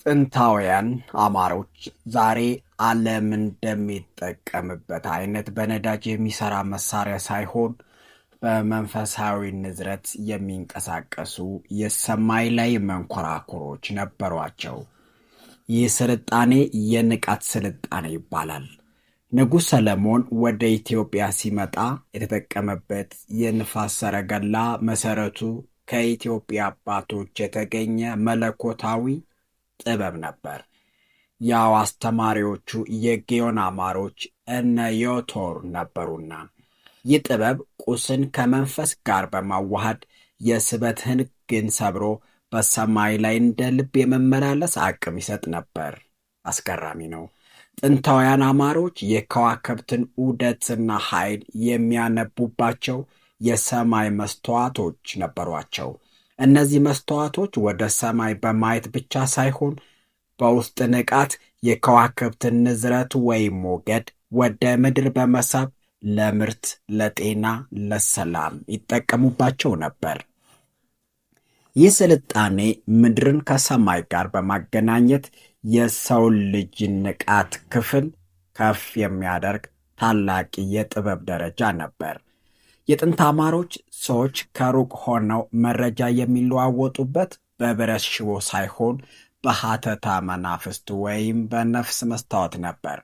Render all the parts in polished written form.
ጥንታውያን አማሮች ዛሬ ዓለም እንደሚጠቀምበት አይነት በነዳጅ የሚሰራ መሳሪያ ሳይሆን በመንፈሳዊ ንዝረት የሚንቀሳቀሱ የሰማይ ላይ መንኮራኩሮች ነበሯቸው። ይህ ስልጣኔ የንቃት ስልጣኔ ይባላል። ንጉሥ ሰለሞን ወደ ኢትዮጵያ ሲመጣ የተጠቀመበት የንፋስ ሰረገላ መሠረቱ ከኢትዮጵያ አባቶች የተገኘ መለኮታዊ ጥበብ ነበር። ያው አስተማሪዎቹ የጊዮን አማሮች እነ ዮቶር ነበሩና ይህ ጥበብ ቁስን ከመንፈስ ጋር በማዋሃድ የስበት ሕግን ሰብሮ በሰማይ ላይ እንደ ልብ የመመላለስ አቅም ይሰጥ ነበር። አስገራሚ ነው። ጥንታውያን አማሮች የከዋክብትን ዑደትና ኃይል የሚያነቡባቸው የሰማይ መስተዋቶች ነበሯቸው። እነዚህ መስተዋቶች ወደ ሰማይ በማየት ብቻ ሳይሆን በውስጥ ንቃት የከዋክብትን ንዝረት ወይም ሞገድ ወደ ምድር በመሳብ ለምርት፣ ለጤና፣ ለሰላም ይጠቀሙባቸው ነበር። ይህ ስልጣኔ ምድርን ከሰማይ ጋር በማገናኘት የሰው ልጅ ንቃት ክፍል ከፍ የሚያደርግ ታላቅ የጥበብ ደረጃ ነበር። የጥንት አማሮች ሰዎች ከሩቅ ሆነው መረጃ የሚለዋወጡበት በብረት ሽቦ ሳይሆን በሐተታ መናፍስት ወይም በነፍስ መስታወት ነበር።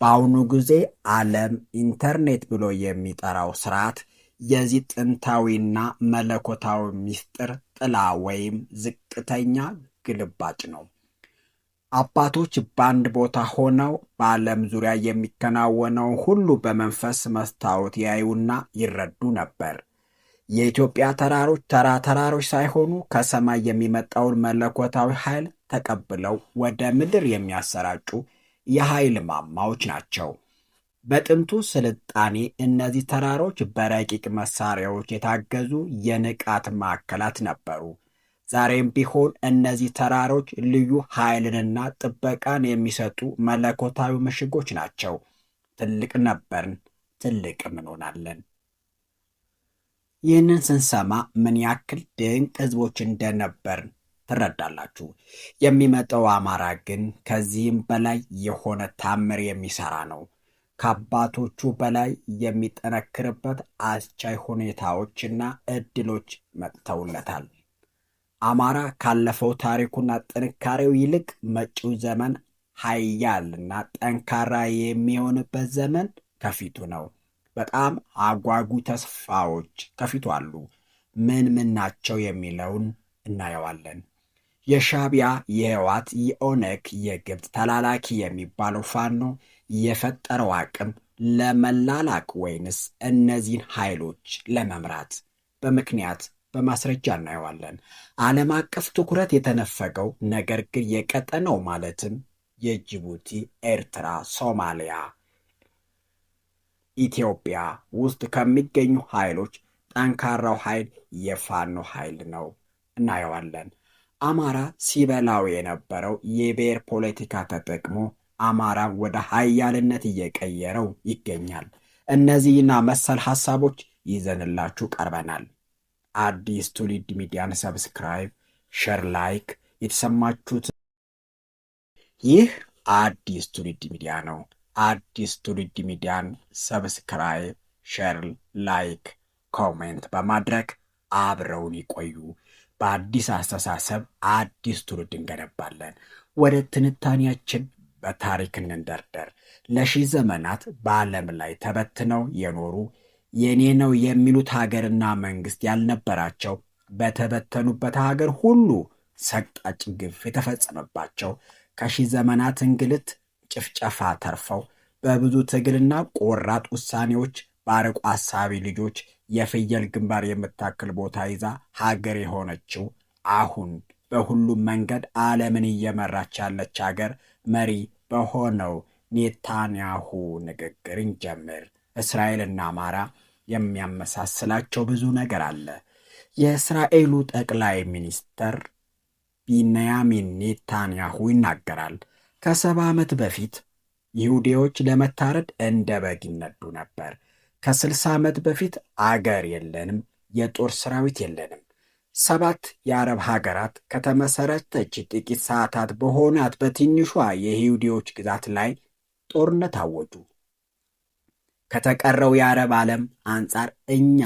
በአሁኑ ጊዜ ዓለም ኢንተርኔት ብሎ የሚጠራው ስርዓት የዚህ ጥንታዊና መለኮታዊ ምስጢር ጥላ ወይም ዝቅተኛ ግልባጭ ነው። አባቶች በአንድ ቦታ ሆነው በዓለም ዙሪያ የሚከናወነው ሁሉ በመንፈስ መስታወት ያዩና ይረዱ ነበር። የኢትዮጵያ ተራሮች ተራ ተራሮች ሳይሆኑ ከሰማይ የሚመጣውን መለኮታዊ ኃይል ተቀብለው ወደ ምድር የሚያሰራጩ የኃይል ማማዎች ናቸው። በጥንቱ ስልጣኔ እነዚህ ተራሮች በረቂቅ መሳሪያዎች የታገዙ የንቃት ማዕከላት ነበሩ። ዛሬም ቢሆን እነዚህ ተራሮች ልዩ ኃይልንና ጥበቃን የሚሰጡ መለኮታዊ ምሽጎች ናቸው። ትልቅ ነበርን፣ ትልቅም እንሆናለን። ይህንን ስንሰማ ምን ያክል ድንቅ ሕዝቦች እንደነበርን ትረዳላችሁ። የሚመጣው አማራ ግን ከዚህም በላይ የሆነ ታምር የሚሰራ ነው። ከአባቶቹ በላይ የሚጠነክርበት አስቻይ ሁኔታዎችና ዕድሎች መጥተውለታል። አማራ ካለፈው ታሪኩና ጥንካሬው ይልቅ መጪው ዘመን ኃያልና ጠንካራ የሚሆንበት ዘመን ከፊቱ ነው። በጣም አጓጉ ተስፋዎች ከፊቱ አሉ። ምን ናቸው የሚለውን እናየዋለን። የሻዕቢያ፣ የህወሓት፣ የኦነግ፣ የግብፅ ተላላኪ የሚባለው ፋኖ የፈጠረው አቅም ለመላላክ ወይንስ እነዚህን ኃይሎች ለመምራት? በምክንያት በማስረጃ እናየዋለን። ዓለም አቀፍ ትኩረት የተነፈገው ነገር ግን የቀጠነው ማለትም የጅቡቲ፣ ኤርትራ፣ ሶማሊያ፣ ኢትዮጵያ ውስጥ ከሚገኙ ኃይሎች ጠንካራው ኃይል የፋኖ ኃይል ነው። እናየዋለን። አማራ ሲበላው የነበረው የብሔር ፖለቲካ ተጠቅሞ አማራ ወደ ኃያልነት እየቀየረው ይገኛል። እነዚህና መሰል ሐሳቦች ይዘንላችሁ ቀርበናል። አዲስ ትውልድ ሚዲያን ሰብስክራይብ፣ ሼር፣ ላይክ የተሰማችሁት። ይህ አዲስ ትውልድ ሚዲያ ነው። አዲስ ትውልድ ሚዲያን ሰብስክራይብ፣ ሼር፣ ላይክ፣ ኮሜንት በማድረግ አብረውን ይቆዩ። በአዲስ አስተሳሰብ አዲስ ትውልድ እንገነባለን። ወደ ትንታኔያችን በታሪክ እንንደርደር። ለሺህ ዘመናት በዓለም ላይ ተበትነው የኖሩ የኔ ነው የሚሉት ሀገርና መንግስት ያልነበራቸው፣ በተበተኑበት ሀገር ሁሉ ሰቅጣጭ ግፍ የተፈጸመባቸው፣ ከሺህ ዘመናት እንግልት ጭፍጨፋ ተርፈው በብዙ ትግልና ቆራጥ ውሳኔዎች በአርቆ አሳቢ ልጆች የፍየል ግንባር የምታክል ቦታ ይዛ ሀገር የሆነችው አሁን በሁሉም መንገድ ዓለምን እየመራች ያለች ሀገር መሪ በሆነው ኔታንያሁ ንግግር እንጀምር። እስራኤልና አማራ የሚያመሳስላቸው ብዙ ነገር አለ። የእስራኤሉ ጠቅላይ ሚኒስትር ቢንያሚን ኔታንያሁ ይናገራል። ከ70 ዓመት በፊት ይሁዲዎች ለመታረድ እንደ በግ ይነዱ ነበር። ከ60 ዓመት በፊት አገር የለንም፣ የጦር ሰራዊት የለንም። 7 የአረብ ሀገራት ከተመሰረተች ጥቂት ሰዓታት በሆናት በትንሿ የይሁዲዎች ግዛት ላይ ጦርነት አወጁ። ከተቀረው የአረብ ዓለም አንጻር እኛ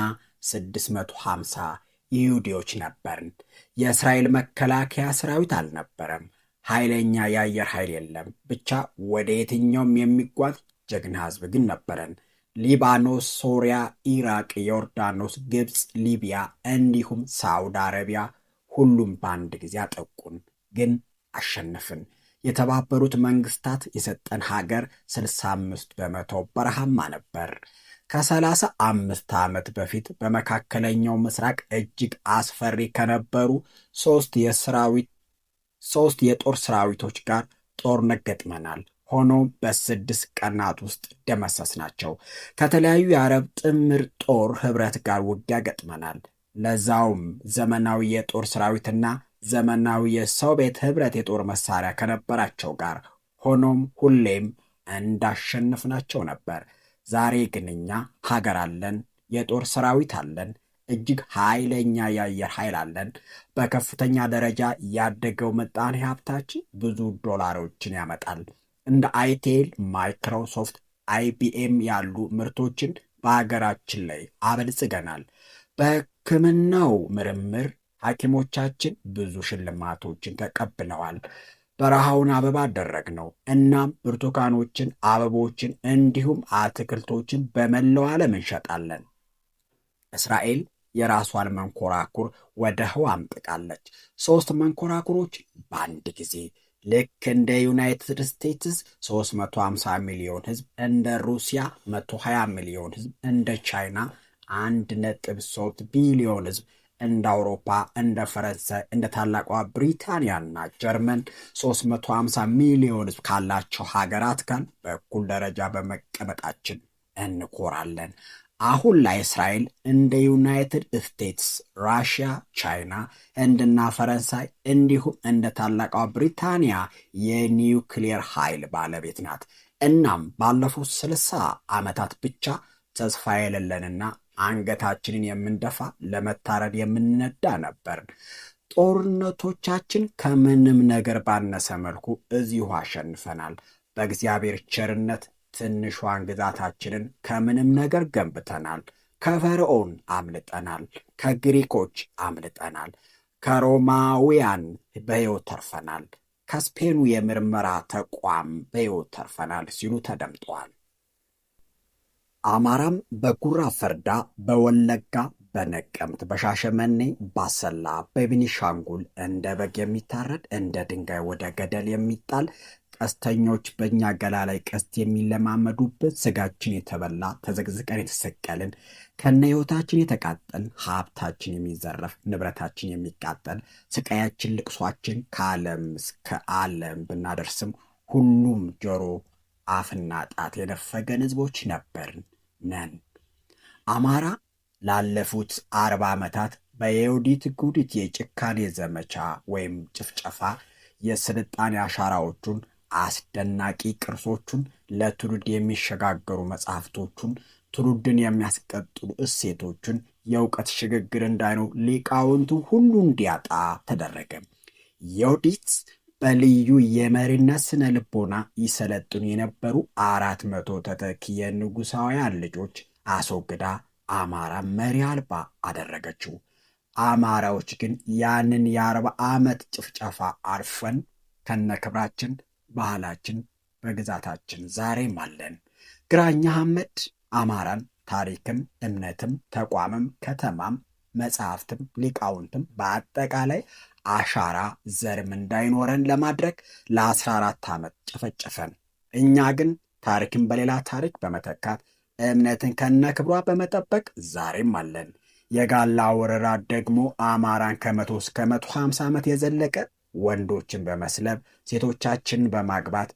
650 ይሁዲዎች ነበርን። የእስራኤል መከላከያ ሰራዊት አልነበረም። ኃይለኛ የአየር ኃይል የለም። ብቻ ወደ የትኛውም የሚጓዝ ጀግና ህዝብ ግን ነበረን። ሊባኖስ፣ ሶሪያ፣ ኢራቅ፣ ዮርዳኖስ፣ ግብፅ፣ ሊቢያ እንዲሁም ሳውዲ አረቢያ ሁሉም በአንድ ጊዜ አጠቁን፣ ግን አሸነፍን። የተባበሩት መንግስታት የሰጠን ሀገር 65 በመቶ በረሃማ ነበር። ከ35 ዓመት በፊት በመካከለኛው ምስራቅ እጅግ አስፈሪ ከነበሩ ሶስት የጦር ሰራዊቶች ጋር ጦርነት ገጥመናል። ሆኖም በ6 ቀናት ውስጥ ደመሰስናቸው። ከተለያዩ የአረብ ጥምር ጦር ህብረት ጋር ውጊያ ገጥመናል። ለዛውም ዘመናዊ የጦር ሰራዊትና ዘመናዊ የሶቪየት ህብረት የጦር መሳሪያ ከነበራቸው ጋር። ሆኖም ሁሌም እንዳሸነፍናቸው ነበር። ዛሬ ግን እኛ ሀገር አለን፣ የጦር ሰራዊት አለን፣ እጅግ ኃይለኛ የአየር ኃይል አለን። በከፍተኛ ደረጃ ያደገው ምጣኔ ሀብታችን ብዙ ዶላሮችን ያመጣል። እንደ አይቴል፣ ማይክሮሶፍት፣ አይቢኤም ያሉ ምርቶችን በሀገራችን ላይ አበልጽገናል። በሕክምናው ምርምር ሐኪሞቻችን ብዙ ሽልማቶችን ተቀብለዋል። በረሃውን አበባ አደረግነው። እናም ብርቱካኖችን፣ አበቦችን እንዲሁም አትክልቶችን በመላው ዓለም እንሸጣለን። እስራኤል የራሷን መንኮራኩር ወደ ህዋ አምጥቃለች። 3 መንኮራኩሮች በአንድ ጊዜ። ልክ እንደ ዩናይትድ ስቴትስ 350 ሚሊዮን ህዝብ፣ እንደ ሩሲያ 120 ሚሊዮን ህዝብ፣ እንደ ቻይና 1.3 ቢሊዮን ህዝብ፣ እንደ አውሮፓ፣ እንደ ፈረንሳይ፣ እንደ ታላቋ ብሪታንያና ጀርመን 350 ሚሊዮን ህዝብ ካላቸው ሀገራት ጋር በእኩል ደረጃ በመቀመጣችን እንኮራለን። አሁን ላይ እስራኤል እንደ ዩናይትድ ስቴትስ፣ ራሽያ፣ ቻይና፣ ህንድና ፈረንሳይ እንዲሁም እንደ ታላቋ ብሪታንያ የኒውክሌር ኃይል ባለቤት ናት። እናም ባለፉት 60 ዓመታት ብቻ ተስፋ የሌለንና አንገታችንን የምንደፋ ለመታረድ የምንነዳ ነበር። ጦርነቶቻችን ከምንም ነገር ባነሰ መልኩ እዚሁ አሸንፈናል። በእግዚአብሔር ቸርነት ትንሿን ግዛታችንን ከምንም ነገር ገንብተናል። ከፈርዖን አምልጠናል። ከግሪኮች አምልጠናል። ከሮማውያን በሕይወት ተርፈናል። ከስፔኑ የምርመራ ተቋም በሕይወት ተርፈናል ሲሉ ተደምጠዋል። አማራም በጉራ ፈርዳ፣ በወለጋ፣ በነቀምት፣ በሻሸመኔ፣ ባሰላ፣ በቤኒሻንጉል እንደ በግ የሚታረድ እንደ ድንጋይ ወደ ገደል የሚጣል ቀስተኞች በእኛ ገላ ላይ ቀስት የሚለማመዱበት ስጋችን የተበላ ተዘግዝቀን የተሰቀልን ከነ ሕይወታችን የተቃጠል ሀብታችን የሚዘረፍ ንብረታችን የሚቃጠል ስቃያችን ልቅሷችን ከዓለም እስከ ዓለም ብናደርስም ሁሉም ጆሮ አፍና ጣት የነፈገን ህዝቦች ነበርን ነን። አማራ ላለፉት 40 ዓመታት በየውዲት ጉዲት የጭካኔ ዘመቻ ወይም ጭፍጨፋ የስልጣኔ አሻራዎቹን፣ አስደናቂ ቅርሶቹን፣ ለትውልድ የሚሸጋገሩ መጽሐፍቶቹን፣ ትውልድን የሚያስቀጥሉ እሴቶቹን፣ የእውቀት ሽግግር እንዳይኖር ሊቃውንቱ ሁሉ እንዲያጣ ተደረገ። የውዲት በልዩ የመሪነት ስነ ልቦና ይሰለጥኑ የነበሩ 400 ተተኪ የንጉሳውያን ልጆች አስወግዳ አማራ መሪ አልባ አደረገችው። አማራዎች ግን ያንን የ40 ዓመት ጭፍጨፋ አልፈን ከነክብራችን፣ ባህላችን፣ በግዛታችን ዛሬም አለን። ግራኝ አህመድ አማራን ታሪክም፣ እምነትም፣ ተቋምም፣ ከተማም፣ መጽሐፍትም፣ ሊቃውንትም በአጠቃላይ አሻራ ዘርም እንዳይኖረን ለማድረግ ለ14 ዓመት ጨፈጨፈን። እኛ ግን ታሪክን በሌላ ታሪክ በመተካት እምነትን ከነክብሯ በመጠበቅ ዛሬም አለን። የጋላ ወረራ ደግሞ አማራን ከ100 እስከ 150 ዓመት የዘለቀ ወንዶችን በመስለብ ሴቶቻችንን በማግባት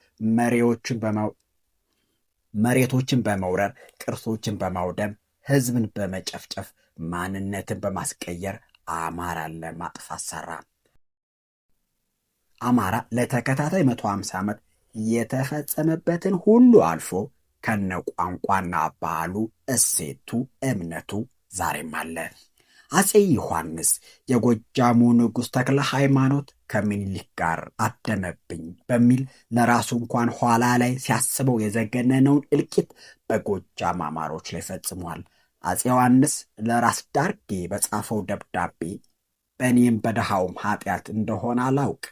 መሬቶችን በመውረር ቅርሶችን በማውደም ህዝብን በመጨፍጨፍ ማንነትን በማስቀየር አማራን ለማጥፋት ሰራ። አማራ ለተከታታይ 150 ዓመት የተፈጸመበትን ሁሉ አልፎ ከነ ቋንቋና ባህሉ፣ እሴቱ፣ እምነቱ ዛሬም አለ። አፄ ዮሐንስ የጎጃሙ ንጉሥ ተክለ ሃይማኖት ከምኒልክ ጋር አደመብኝ በሚል ለራሱ እንኳን ኋላ ላይ ሲያስበው የዘገነነውን እልቂት በጎጃም አማሮች ላይ ፈጽሟል። አፄ ዮሐንስ ለራስ ዳርጌ በጻፈው ደብዳቤ በእኔም በድሃውም ኃጢአት እንደሆነ አላውቅ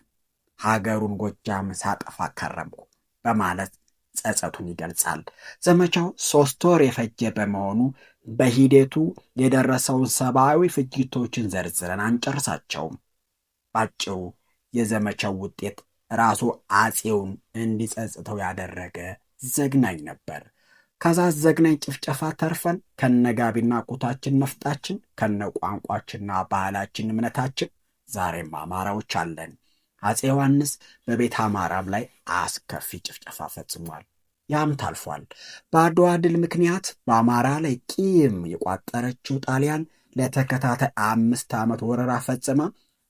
ሀገሩን ጎጃም ሳጠፋ ከረምኩ በማለት ጸጸቱን ይገልጻል። ዘመቻው 3 ወር የፈጀ በመሆኑ በሂደቱ የደረሰውን ሰብአዊ ፍጅቶችን ዘርዝረን አንጨርሳቸውም። ባጭሩ የዘመቻው ውጤት ራሱ አፄውን እንዲጸጽተው ያደረገ ዘግናኝ ነበር። ከዛ ዘግናኝ ጭፍጨፋ ተርፈን ከነጋቢና ቁታችን ነፍጣችን ከነ ቋንቋችንና ባህላችን እምነታችን ዛሬም አማራዎች አለን። አፄ ዮሐንስ በቤተ አማራም ላይ አስከፊ ጭፍጨፋ ፈጽሟል። ያም ታልፏል። በአድዋ ድል ምክንያት በአማራ ላይ ቂም የቋጠረችው ጣሊያን ለተከታታይ 5 ዓመት ወረራ ፈጽማ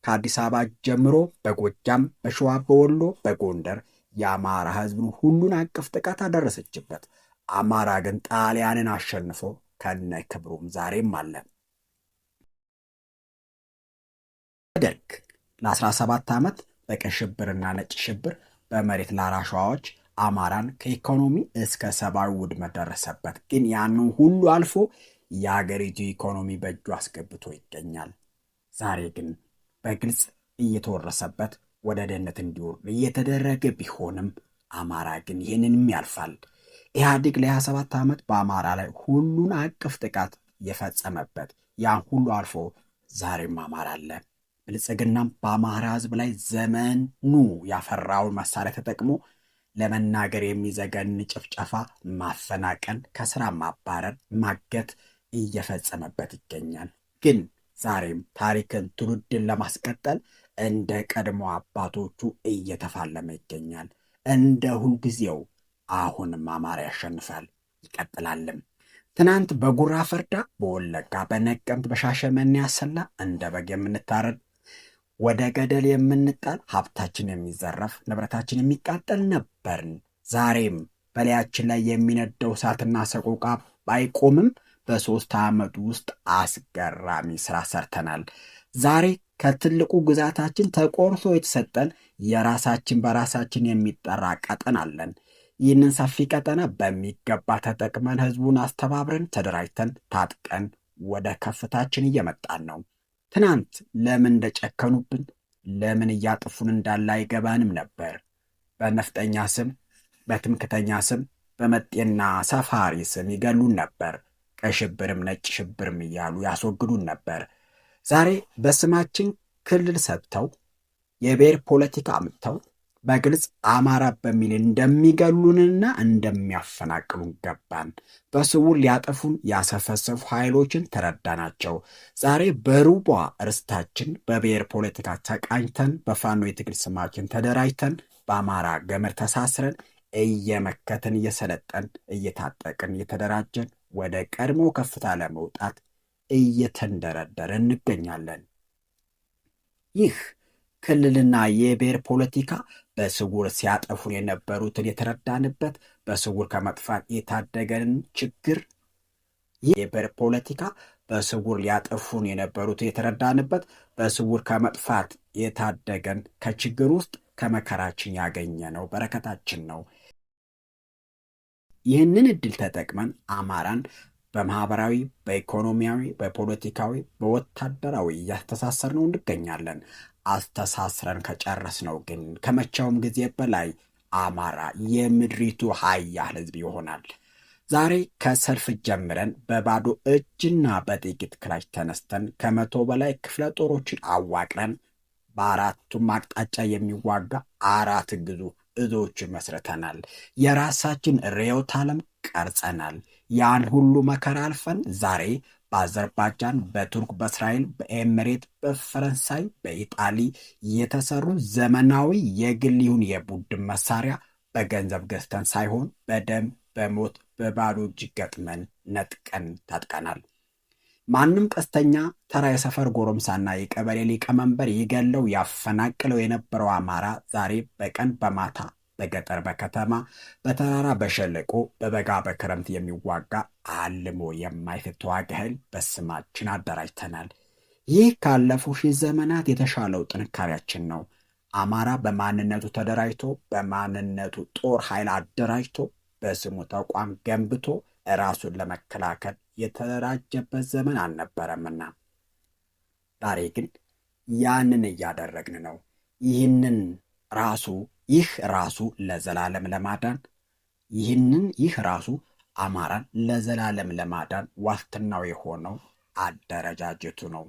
ከአዲስ አበባ ጀምሮ በጎጃም፣ በሸዋ፣ በወሎ፣ በጎንደር የአማራ ሕዝብን ሁሉን አቀፍ ጥቃት አደረሰችበት። አማራ ግን ጣሊያንን አሸንፎ ከነ ክብሩም ዛሬም አለ። ደርግ ለ17 ዓመት በቀይ ሽብርና ነጭ ሽብር በመሬት ላራሿዎች አማራን ከኢኮኖሚ እስከ ሰብአዊ ውድመት ደረሰበት። ግን ያንን ሁሉ አልፎ የአገሪቱ ኢኮኖሚ በእጁ አስገብቶ ይገኛል። ዛሬ ግን በግልጽ እየተወረሰበት ወደ ድህነት እንዲወርድ እየተደረገ ቢሆንም አማራ ግን ይህንንም ያልፋል። ኢህአዴግ ለ27 ዓመት በአማራ ላይ ሁሉን አቀፍ ጥቃት የፈጸመበት ያን ሁሉ አልፎ ዛሬም አማራ አለ። ብልጽግናም በአማራ ህዝብ ላይ ዘመኑ ያፈራውን መሳሪያ ተጠቅሞ ለመናገር የሚዘገን ጭፍጨፋ፣ ማፈናቀል፣ ከስራ ማባረር፣ ማገት እየፈጸመበት ይገኛል። ግን ዛሬም ታሪክን ትውልድን ለማስቀጠል እንደ ቀድሞ አባቶቹ እየተፋለመ ይገኛል። እንደ ሁልጊዜው አሁንም አማራ ያሸንፋል፣ ይቀጥላልም። ትናንት በጉራ ፈርዳ፣ በወለጋ፣ በነቀምት፣ በሻሸመኔ ያሰላ እንደ በግ የምንታረድ ወደ ገደል የምንጣል ሀብታችን የሚዘረፍ ንብረታችን የሚቃጠል ነበርን። ዛሬም በላያችን ላይ የሚነደው እሳትና ሰቆቃ ባይቆምም በ3 ዓመት ውስጥ አስገራሚ ስራ ሰርተናል። ዛሬ ከትልቁ ግዛታችን ተቆርሶ የተሰጠን የራሳችን በራሳችን የሚጠራ ቀጠና አለን። ይህንን ሰፊ ቀጠና በሚገባ ተጠቅመን ህዝቡን አስተባብረን ተደራጅተን ታጥቀን ወደ ከፍታችን እየመጣን ነው። ትናንት ለምን እንደጨከኑብን ለምን እያጠፉን እንዳለ አይገባንም ነበር። በነፍጠኛ ስም፣ በትምክተኛ ስም፣ በመጤና ሰፋሪ ስም ይገሉን ነበር። ቀይ ሽብርም ነጭ ሽብርም እያሉ ያስወግዱን ነበር። ዛሬ በስማችን ክልል ሰጥተው የብሔር ፖለቲካ አምጥተው በግልጽ አማራ በሚል እንደሚገሉንና እንደሚያፈናቅሉን ገባን። በስውር ሊያጠፉን ያሰፈሰፉ ኃይሎችን ተረዳናቸው። ዛሬ በሩቧ ርስታችን በብሔር ፖለቲካ ተቃኝተን በፋኖ የትግል ስማችን ተደራጅተን በአማራ ገመድ ተሳስረን እየመከትን እየሰለጠን እየታጠቅን እየተደራጀን ወደ ቀድሞ ከፍታ ለመውጣት እየተንደረደርን እንገኛለን። ይህ ክልልና የብሔር ፖለቲካ በስውር ሲያጠፉን የነበሩትን የተረዳንበት፣ በስውር ከመጥፋት የታደገንን ችግር የብሔር ፖለቲካ በስውር ሊያጠፉን የነበሩትን የተረዳንበት፣ በስውር ከመጥፋት የታደገን ከችግር ውስጥ ከመከራችን ያገኘነው በረከታችን ነው። ይህንን እድል ተጠቅመን አማራን በማህበራዊ፣ በኢኮኖሚያዊ፣ በፖለቲካዊ፣ በወታደራዊ እያስተሳሰርነው እንገኛለን። አስተሳስረን ከጨረስነው ግን ከመቼውም ጊዜ በላይ አማራ የምድሪቱ ኃያል ሕዝብ ይሆናል። ዛሬ ከሰልፍ ጀምረን በባዶ እጅና በጥቂት ክላሽ ተነስተን 100 በላይ ክፍለ ጦሮችን አዋቅረን በአራቱም አቅጣጫ የሚዋጋ 4 ግዙፍ እዞችን መስርተናል። የራሳችን ርዕዮተ ዓለም ቀርጸናል። ያን ሁሉ መከራ አልፈን ዛሬ በአዘርባይጃን፣ በቱርክ፣ በእስራኤል፣ በኤምሬት፣ በፈረንሳይ፣ በኢጣሊ የተሰሩ ዘመናዊ የግል ይሁን የቡድን መሳሪያ በገንዘብ ገዝተን ሳይሆን በደም በሞት በባዶ እጅ ገጥመን ነጥቀን ታጥቀናል። ማንም ቀስተኛ ተራ የሰፈር ጎረምሳና የቀበሌ ሊቀመንበር ይገለው ያፈናቅለው የነበረው አማራ ዛሬ በቀን በማታ በገጠር በከተማ በተራራ በሸለቆ በበጋ በክረምት የሚዋጋ አልሞ የማይፈት ተዋጊ ኃይል በስማችን አደራጅተናል። ይህ ካለፉት ሺህ ዘመናት የተሻለው ጥንካሬያችን ነው። አማራ በማንነቱ ተደራጅቶ በማንነቱ ጦር ኃይል አደራጅቶ በስሙ ተቋም ገንብቶ ራሱን ለመከላከል የተደራጀበት ዘመን አልነበረምና፣ ዛሬ ግን ያንን እያደረግን ነው። ይህ ራሱ ለዘላለም ለማዳን ይህ ራሱ አማራን ለዘላለም ለማዳን ዋስትናው የሆነው አደረጃጀቱ ነው።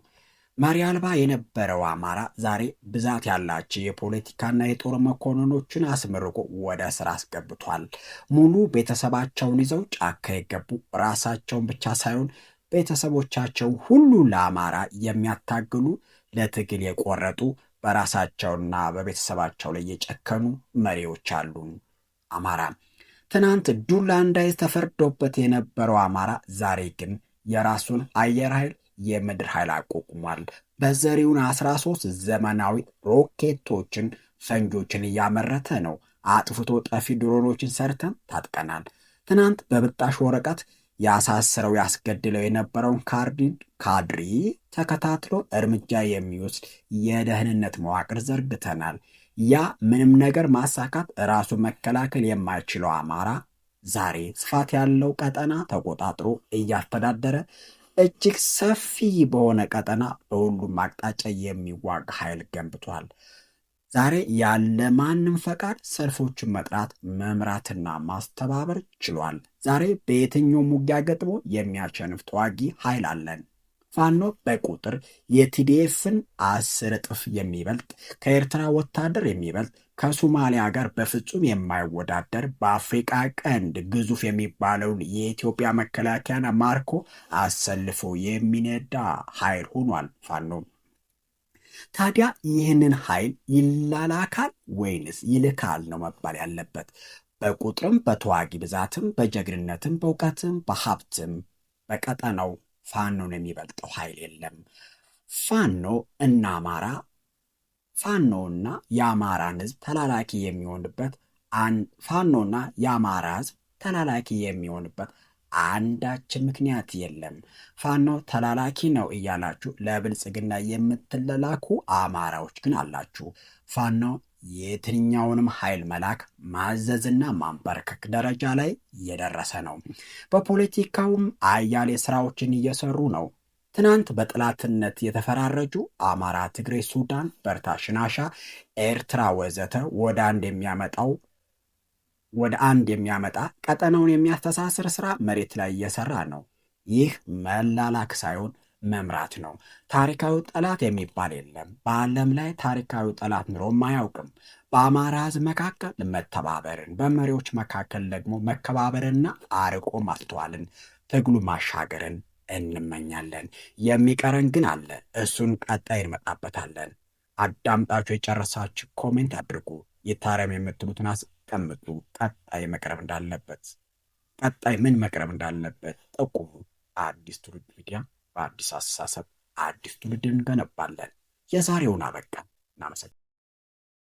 መሪ አልባ የነበረው አማራ ዛሬ ብዛት ያላቸው የፖለቲካና የጦር መኮንኖችን አስመርቆ ወደ ስራ አስገብቷል። ሙሉ ቤተሰባቸውን ይዘው ጫካ የገቡ ራሳቸውን ብቻ ሳይሆን ቤተሰቦቻቸው ሁሉ ለአማራ የሚያታግሉ ለትግል የቆረጡ በራሳቸውና በቤተሰባቸው ላይ የጨከኑ መሪዎች አሉ። አማራ ትናንት ዱላ እንዳይዝ ተፈርዶበት የነበረው አማራ ዛሬ ግን የራሱን አየር ኃይል የምድር ኃይል አቋቁሟል። በዘሪውን 13 ዘመናዊ ሮኬቶችን ፈንጆችን እያመረተ ነው። አጥፍቶ ጠፊ ድሮኖችን ሰርተን ታጥቀናል። ትናንት በብጣሽ ወረቀት ያሳስረው ያስገድለው የነበረውን ካድሪ ተከታትሎ እርምጃ የሚወስድ የደህንነት መዋቅር ዘርግተናል። ያ ምንም ነገር ማሳካት ራሱ መከላከል የማይችለው አማራ ዛሬ ስፋት ያለው ቀጠና ተቆጣጥሮ እያስተዳደረ እጅግ ሰፊ በሆነ ቀጠና በሁሉም አቅጣጫ የሚዋጋ ኃይል ገንብቷል። ዛሬ ያለ ማንም ፈቃድ ሰልፎችን መጥራት መምራትና ማስተባበር ችሏል። ዛሬ በየትኛውም ውጊያ ገጥሞ የሚያሸንፍ ተዋጊ ኃይል አለን። ፋኖ በቁጥር የቲዲኤፍን 10 እጥፍ የሚበልጥ ከኤርትራ ወታደር የሚበልጥ ከሶማሊያ ጋር በፍጹም የማይወዳደር በአፍሪቃ ቀንድ ግዙፍ የሚባለውን የኢትዮጵያ መከላከያን ማርኮ አሰልፎ የሚነዳ ኃይል ሆኗል። ፋኖ ታዲያ ይህንን ኃይል ይላላካል ወይንስ ይልካል ነው መባል ያለበት። በቁጥርም በተዋጊ ብዛትም በጀግንነትም በእውቀትም በሀብትም በቀጠናው ፋኖን የሚበልጠው ኃይል የለም። ፋኖና የአማራን ህዝብ ተላላኪ የሚሆንበት አንዳችን ምክንያት የለም። ፋኖ ተላላኪ ነው እያላችሁ ለብልጽግና የምትለላኩ አማራዎች ግን አላችሁ። ፋኖ የትኛውንም ኃይል መላክ ማዘዝና ማንበርከክ ደረጃ ላይ እየደረሰ ነው። በፖለቲካውም አያሌ ስራዎችን እየሰሩ ነው። ትናንት በጠላትነት የተፈራረጁ አማራ፣ ትግሬ፣ ሱዳን፣ በርታ፣ ሽናሻ፣ ኤርትራ ወዘተ ወደ አንድ የሚያመጣ ቀጠናውን የሚያስተሳስር ስራ መሬት ላይ እየሰራ ነው። ይህ መላላክ ሳይሆን መምራት ነው። ታሪካዊ ጠላት የሚባል የለም። በዓለም ላይ ታሪካዊ ጠላት ኑሮም አያውቅም። በአማራ ህዝብ መካከል መተባበርን፣ በመሪዎች መካከል ደግሞ መከባበርና አርቆ ማስተዋልን፣ ትግሉ ማሻገርን እንመኛለን። የሚቀረን ግን አለ። እሱን ቀጣይ እንመጣበታለን። አዳምጣችሁ የጨረሳችሁ ኮሜንት አድርጉ። ይታረም የምትሉትን አስቀምጡ። ቀጣይ ምን መቅረብ እንዳለበት ጠቁሙ። አዲስ ትውልድ ሚዲያ በአዲስ አስተሳሰብ አዲስ ትውልድ እንገነባለን። የዛሬውን አበቃ። እናመሰግናለን።